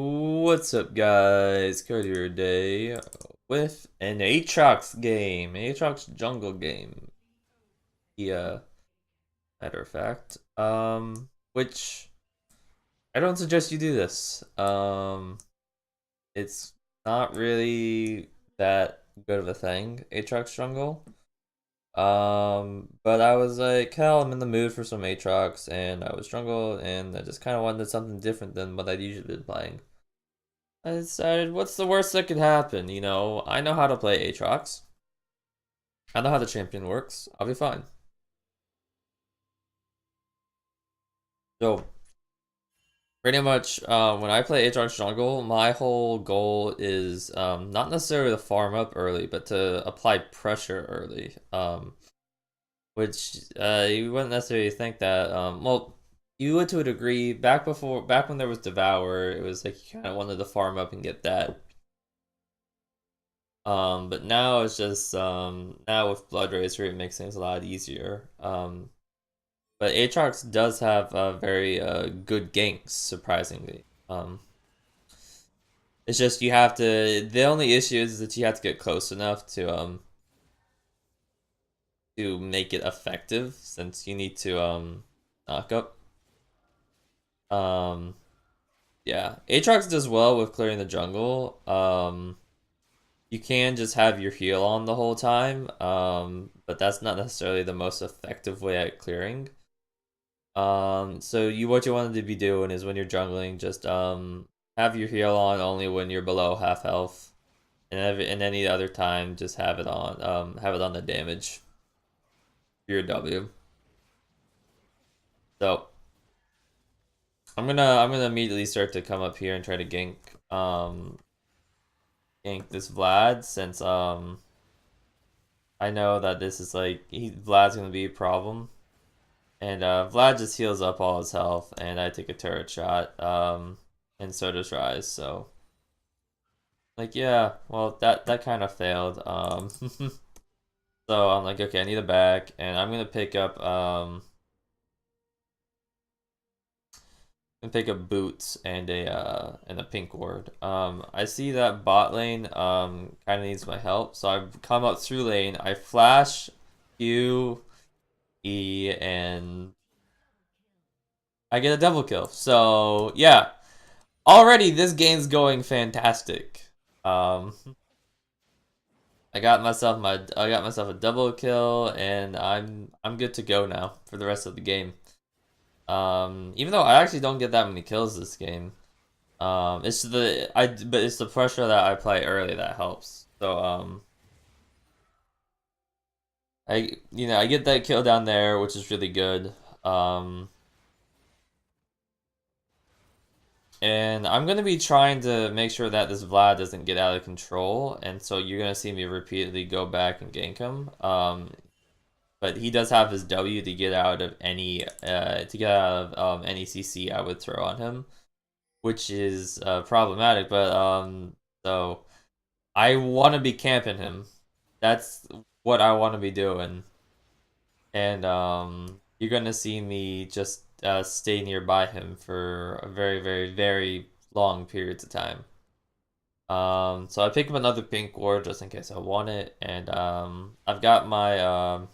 What's up, guys? Courtier Day with an Aatrox game, Aatrox jungle game. Yeah, matter of fact. Which I don't suggest you do this. It's not really that good of a thing, Aatrox jungle. But I was like, hell, I'm in the mood for some Aatrox, and I was jungle, and I just kind of wanted something different than what I'd usually been playing. I decided, what's the worst that could happen? You know, I know how to play Aatrox. I know how the champion works. I'll be fine. So, pretty much, when I play Aatrox jungle, my whole goal is not necessarily to farm up early, but to apply pressure early. Which you wouldn't necessarily think that. Well, you would to a degree. Back when there was Devour, it was like you kind of wanted to farm up and get that. But now it's just now with Blood Racer it makes things a lot easier. But Aatrox does have very good ganks, surprisingly. It's just you have to. The only issue is that you have to get close enough to make it effective, since you need to knock up. Um, yeah, Aatrox does well with clearing the jungle. You can just have your heal on the whole time, but that's not necessarily the most effective way at clearing. So what you wanted to be doing is when you're jungling, just have your heal on only when you're below half health, and any other time just have it on the damage for your W. So I'm gonna immediately start to come up here and try to gank this Vlad, since I know that this is like Vlad's gonna be a problem. And Vlad just heals up all his health, and I take a turret shot, and so does Rise. So, like, yeah, well, that kind of failed. So I'm like, okay, I need a back, and I'm gonna pick up boots and a pink ward. I see that bot lane kind of needs my help, so I've come up through lane. I flash Q, E, and I get a double kill. So yeah, already this game's going fantastic. Um, I got myself a double kill, and I'm good to go now for the rest of the game. Even though I actually don't get that many kills this game. But it's the pressure that I play early that helps. So I get that kill down there, which is really good. And I'm going to be trying to make sure that this Vlad doesn't get out of control, and so you're going to see me repeatedly go back and gank him. But he does have his W to get out of any CC I would throw on him, which is problematic. But so I want to be camping him. That's what I want to be doing, and you're gonna see me just stay nearby him for a very, very, very long periods of time. So I pick up another pink ward just in case I want it, and I've got my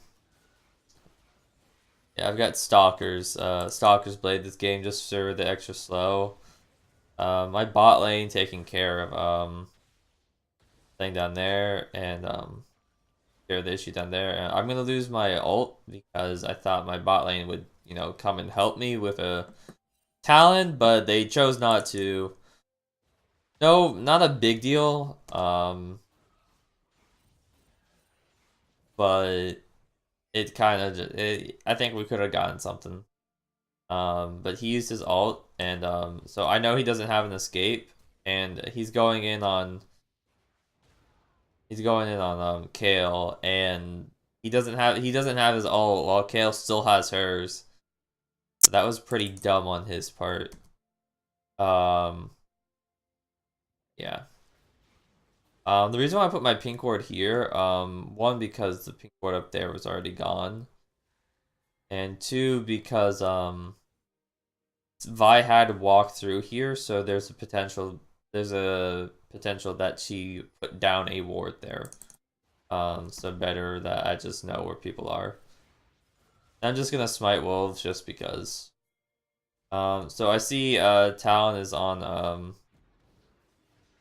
yeah, I've got Stalker's Blade this game just for the extra slow. My bot lane taking care of thing down there, and care of the issue down there. And I'm gonna lose my ult because I thought my bot lane would, come and help me with a Talon, but they chose not to. No, not a big deal. But it kind of, I think we could have gotten something. But he used his ult, and so I know he doesn't have an escape, and he's going in on Kale, and he doesn't have his ult while Kale still has hers. So that was pretty dumb on his part. Um, yeah. The reason why I put my pink ward here, one, because the pink ward up there was already gone, and two, because Vi had walked through here, so there's a potential that she put down a ward there. So better that I just know where people are. I'm just gonna smite wolves just because. So I see Talon is on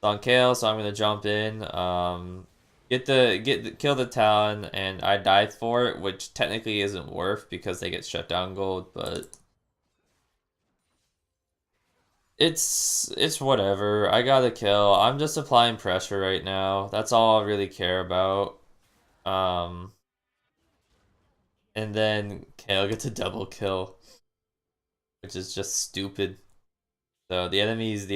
Kale, so I'm gonna jump in. Kill the Talon, and I died for it, which technically isn't worth because they get shut down gold, but it's whatever. I got a kill. I'm just applying pressure right now. That's all I really care about. Um, and then Kale gets a double kill, which is just stupid. So the enemies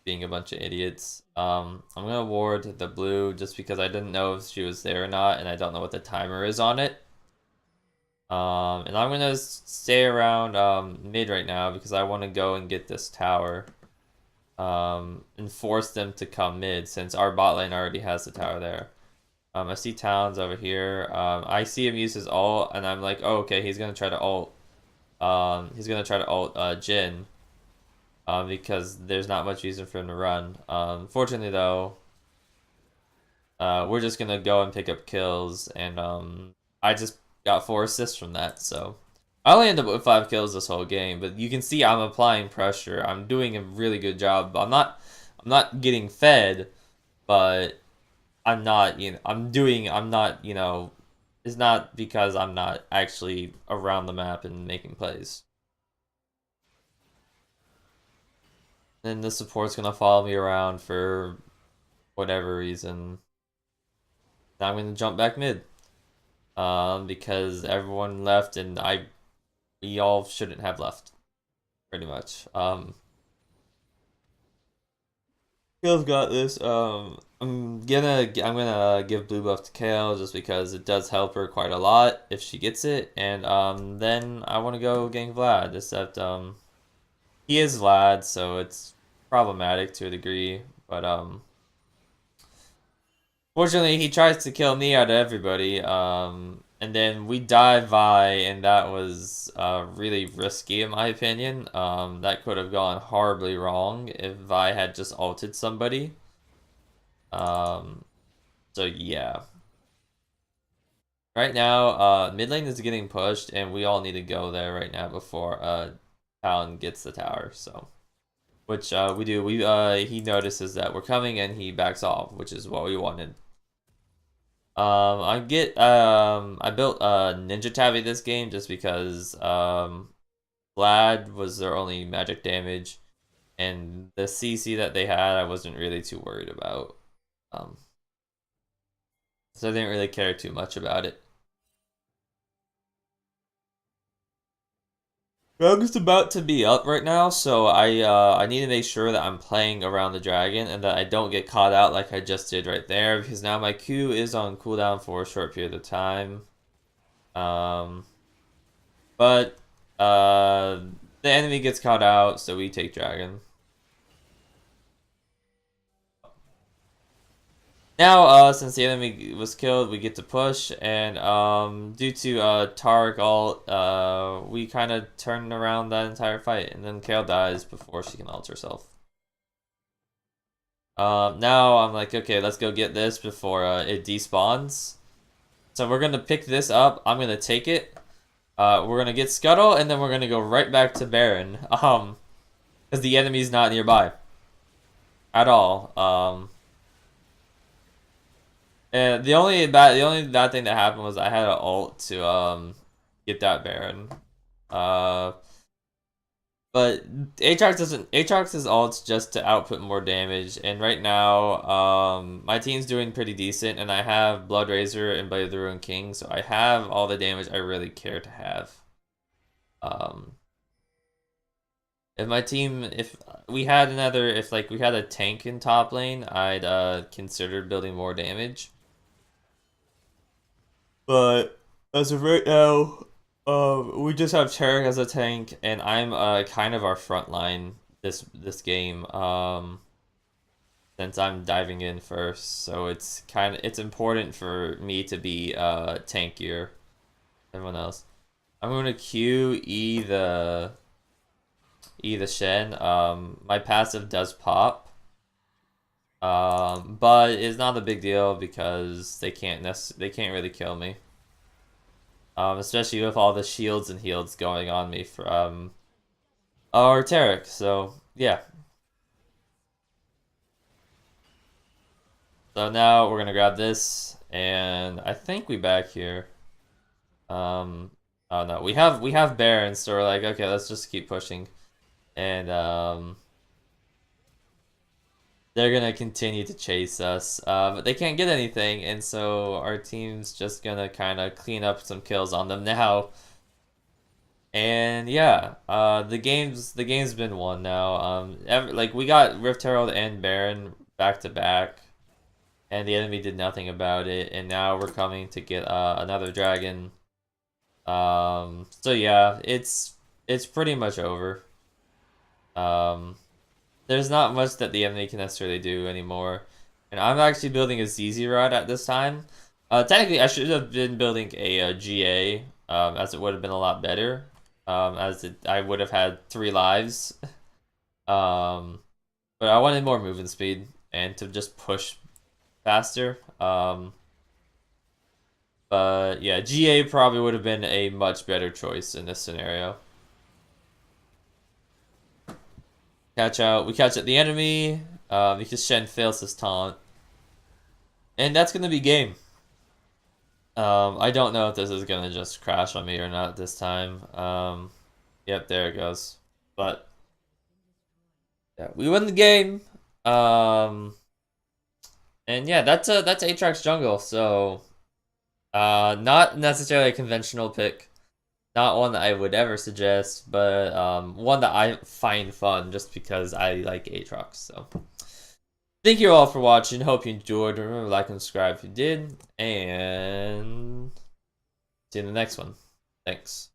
being a bunch of idiots. I'm gonna ward the blue just because I didn't know if she was there or not, and I don't know what the timer is on it. And I'm gonna stay around mid right now because I want to go and get this tower. And force them to come mid since our bot lane already has the tower there. I see Talons over here. I see him use his ult, and I'm like, oh, okay, he's gonna try to ult. He's gonna try to ult Jhin. Because there's not much reason for him to run. Fortunately though, we're just gonna go and pick up kills, and I just got 4 assists from that, so I only end up with 5 kills this whole game, but you can see I'm applying pressure. I'm doing a really good job. I'm not getting fed, but I'm not, it's not because I'm not actually around the map and making plays. And the support's gonna follow me around for whatever reason. Now I'm gonna jump back mid. Because everyone left and we all shouldn't have left. Pretty much. Kale's got this. I'm gonna give blue buff to Kale just because it does help her quite a lot if she gets it. And then I wanna go gank Vlad, except he is Vlad, so it's problematic to a degree. But fortunately, he tries to kill me out of everybody. And then we die Vi, and that was really risky in my opinion. That could have gone horribly wrong if Vi had just ulted somebody. So yeah. Right now, mid lane is getting pushed, and we all need to go there right now before Talon gets the tower. So, which we do. He notices that we're coming, and he backs off, which is what we wanted. I built Ninja Tabby this game just because Vlad was their only magic damage, and the CC that they had I wasn't really too worried about. So I didn't really care too much about it. Rogue's about to be up right now, so I need to make sure that I'm playing around the dragon and that I don't get caught out like I just did right there, because now my Q is on cooldown for a short period of time. But the enemy gets caught out, so we take dragon. Now, since the enemy was killed, we get to push, and due to Taric ult, we kind of turn around that entire fight, and then Kale dies before she can ult herself. Now I'm like, okay, let's go get this before it despawns. So we're gonna pick this up. I'm gonna take it. We're gonna get Scuttle, and then we're gonna go right back to Baron. Because the enemy's not nearby at all. And the only bad thing that happened was I had an ult to get that Baron. But Aatrox's ult's just to output more damage, and right now my team's doing pretty decent, and I have Blood Razor and Blade of the Ruined King, so I have all the damage I really care to have. If we had a tank in top lane, I'd consider building more damage. But as of right now, we just have Taric as a tank, and I'm kind of our front line this game. Since I'm diving in first, so it's important for me to be tankier than everyone else. I'm gonna QE E the Shen. My passive does pop. But it's not a big deal because they can't really kill me. Especially with all the shields and heals going on me from Aatrox. So yeah. So now we're gonna grab this, and I think we back here. Oh no, we have Baron, so we're like, okay, let's just keep pushing, and they're gonna continue to chase us, but they can't get anything, and so our team's just gonna kind of clean up some kills on them now. And yeah, the game's been won now. Like we got Rift Herald and Baron back to back, and the enemy did nothing about it. And now we're coming to get another dragon. So yeah, it's pretty much over. Um, there's not much that the enemy can necessarily do anymore. And I'm actually building a ZZ rod at this time. Technically, I should have been building a, GA, as it would have been a lot better. I would have had 3 lives. But I wanted more movement speed and to just push faster. But yeah, GA probably would have been a much better choice in this scenario. We catch out the enemy, because Shen fails his taunt. And that's gonna be game. I don't know if this is gonna just crash on me or not this time. Yep, there it goes. But yeah, we win the game. And yeah, that's Aatrox jungle. So, not necessarily a conventional pick. Not one that I would ever suggest, but one that I find fun just because I like Aatrox. So, thank you all for watching. Hope you enjoyed. Remember to like and subscribe if you did, and see you in the next one. Thanks.